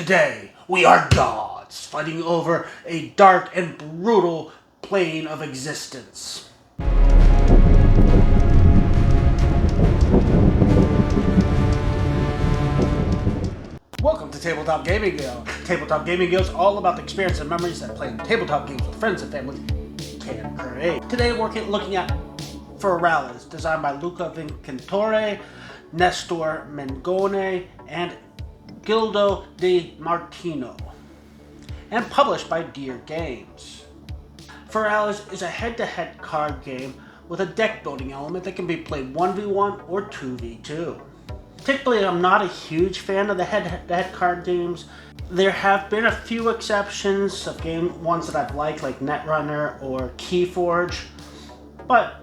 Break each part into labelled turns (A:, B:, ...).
A: Today, we are gods, fighting over a dark and brutal plane of existence. Welcome to Tabletop Gaming Guild. Tabletop Gaming Guild is all about the experience and memories that playing tabletop games with friends and family can create. Today, we're looking at Feralis, designed by Luca Vincentore, Nestor Mengone, and Gildo Di Martino, and published by Deer Games. Feralis is a head-to-head card game with a deck-building element that can be played 1v1 or 2v2. Typically, I'm not a huge fan of the head-to-head card games. There have been a few exceptions of ones that I've liked, like Netrunner or Keyforge, but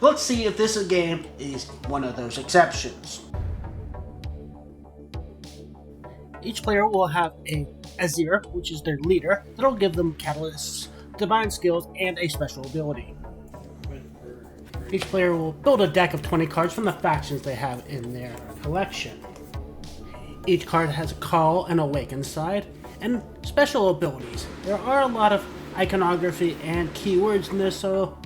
A: let's see if this game is one of those exceptions. Each player will have a Azir, which is their leader, that'll give them catalysts, divine skills, and a special ability. Each player will build a deck of 20 cards from the factions they have in their collection. Each card has a call and awaken side, and special abilities. There are a lot of iconography and keywords in this, so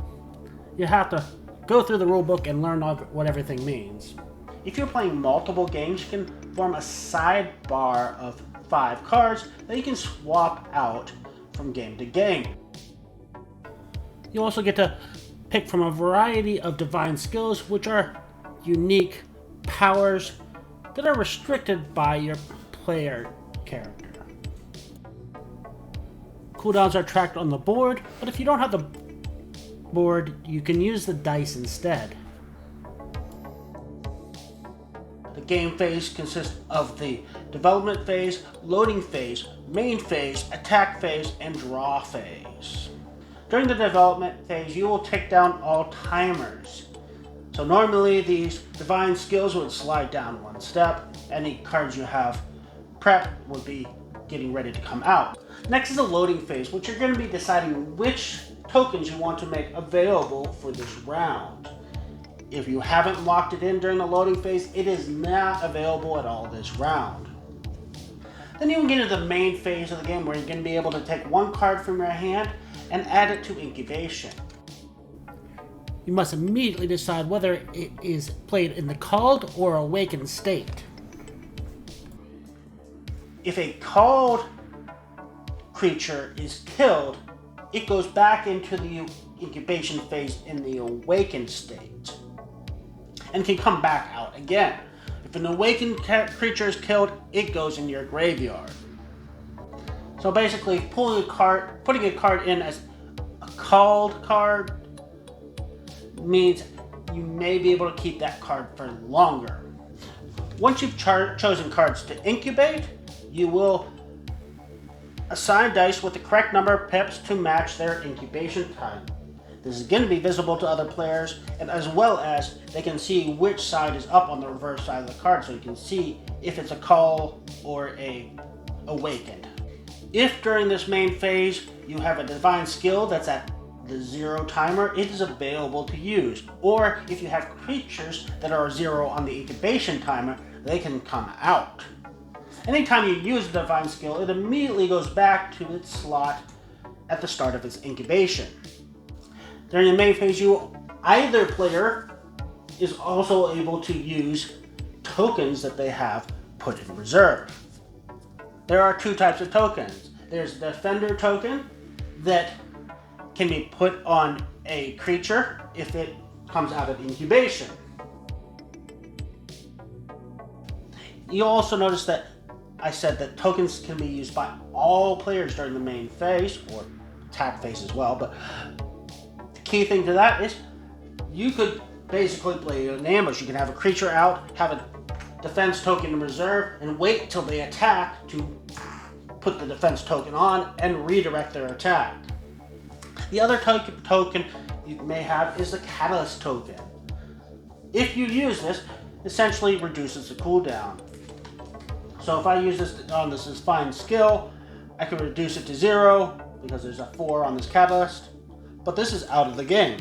A: you have to go through the rulebook and learn what everything means. If you're playing multiple games, you can form a sidebar of 5 cards that you can swap out from game to game. You also get to pick from a variety of divine skills, which are unique powers that are restricted by your player character. Cooldowns are tracked on the board, but if you don't have the board, you can use the dice instead. The game phase consists of the development phase, loading phase, main phase, attack phase, and draw phase. During the development phase, you will take down all timers. So normally these divine skills would slide down one step. Any cards you have prepped would be getting ready to come out. Next is the loading phase, which you're going to be deciding which tokens you want to make available for this round. If you haven't locked it in during the loading phase, it is not available at all this round. Then you can get into the main phase of the game, where you're going to be able to take one card from your hand and add it to incubation. You must immediately decide whether it is played in the called or awakened state. If a called creature is killed, it goes back into the incubation phase in the awakened state and can come back out again. If an awakened creature is killed, it goes in your graveyard. So basically, putting a card in as a called card means you may be able to keep that card for longer. Once you've chosen cards to incubate, you will assign dice with the correct number of pips to match their incubation time. This is going to be visible to other players, and as well as they can see which side is up on the reverse side of the card, so you can see if it's a call or a awakened. If during this main phase you have a divine skill that's at the 0 timer, it is available to use. Or if you have creatures that are 0 on the incubation timer, they can come out. Anytime you use a divine skill, it immediately goes back to its slot at the start of its incubation. During the main phase, either player is also able to use tokens that they have put in reserve. There are 2 types of tokens. There's the Defender token that can be put on a creature if it comes out of incubation. You'll also notice that I said that tokens can be used by all players during the main phase, or attack phase as well, but the key thing to that is you could basically play an ambush. You can have a creature out, have a defense token in reserve, and wait till they attack to put the defense token on and redirect their attack. The other token you may have is the Catalyst token. If you use this, essentially reduces the cooldown. So if I use this on this fine skill, I can reduce it to 0 because there's a 4 on this Catalyst, but this is out of the game.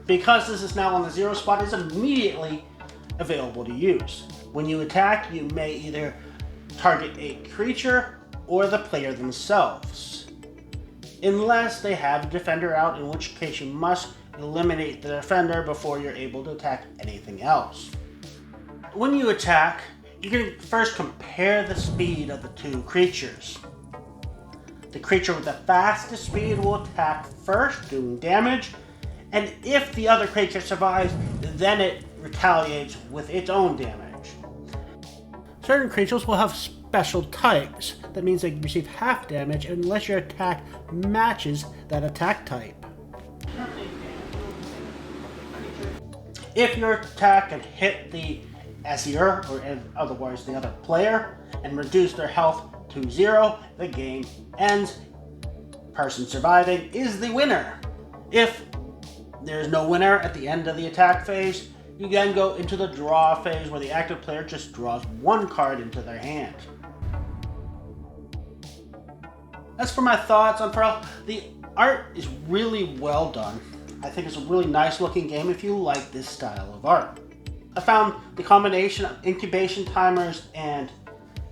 A: Because this is now on the 0 spot, it's immediately available to use. When you attack, you may either target a creature or the player themselves, unless they have a defender out, in which case you must eliminate the defender before you're able to attack anything else. When you attack, you can first compare the speed of the two creatures. The creature with the fastest speed will attack first, doing damage, and if the other creature survives, then it retaliates with its own damage. Certain creatures will have special types. That means they receive half damage unless your attack matches that attack type. If your attack can hit the Azir, or otherwise the other player, and reduce their health to 0, the game ends. Person surviving is the winner. If there's no winner at the end of the attack phase, you then go into the draw phase, where the active player just draws one card into their hand. As for my thoughts on Feralis, the art is really well done. I think it's a really nice looking game if you like this style of art. I found the combination of incubation timers and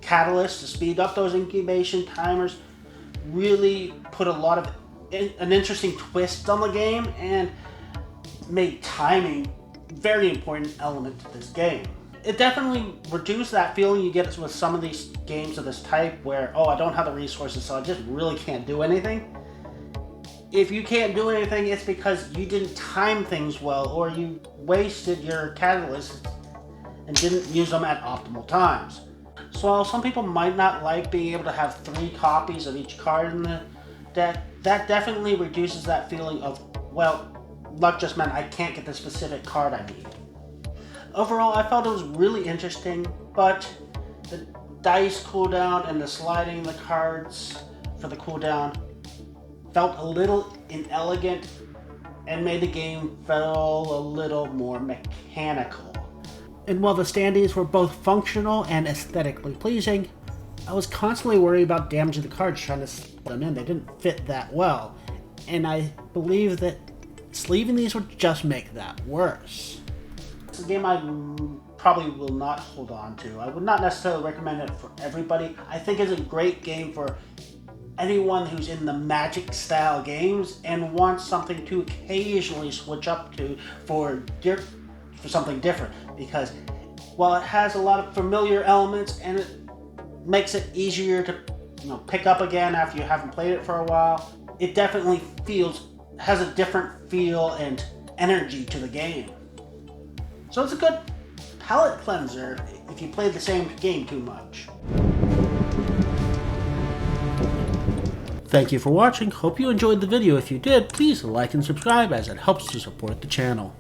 A: catalysts to speed up those incubation timers really put a lot of an interesting twist on the game and made timing a very important element to this game. It definitely reduced that feeling you get with some of these games of this type where, oh, I don't have the resources, so I just really can't do anything. If you can't do anything, it's because you didn't time things well, or you wasted your catalysts and didn't use them at optimal times. So while some people might not like being able to have 3 copies of each card in the deck, that definitely reduces that feeling of, well, luck just meant I can't get the specific card I need. Overall, I felt it was really interesting, but the dice cooldown and the sliding the cards for the cooldown felt a little inelegant and made the game feel a little more mechanical. And while the standees were both functional and aesthetically pleasing, I was constantly worried about damaging the cards trying to slip them in. They didn't fit that well, and I believe that sleeving these would just make that worse. It's a game I probably will not hold on to. I would not necessarily recommend it for everybody. I think it's a great game for anyone who's in the Magic style games and wants something to occasionally switch up to for something different, because while it has a lot of familiar elements and it makes it easier to pick up again after you haven't played it for a while, it definitely has a different feel and energy to the game. So it's a good palate cleanser if you play the same game too much. Thank you for watching. Hope you enjoyed the video. If you did, please like and subscribe, as it helps to support the channel.